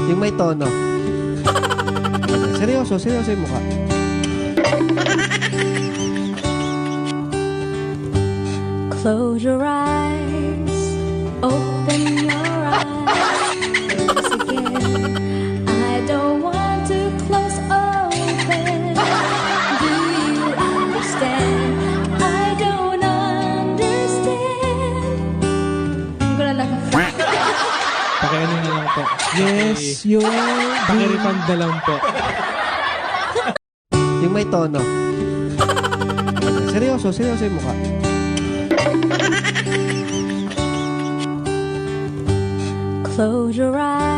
Yung may tono. Seryoso, seryoso yung mukha. Close your eyes, open your eyes again. I don't want to close open. Do you understand? I don't understand. Hindi ko na lang. Pakiano na lang po. Yes, yun. Pakirefund na lang po. Yung may tono. Seryoso, seryoso yung mukha. Close your eyes.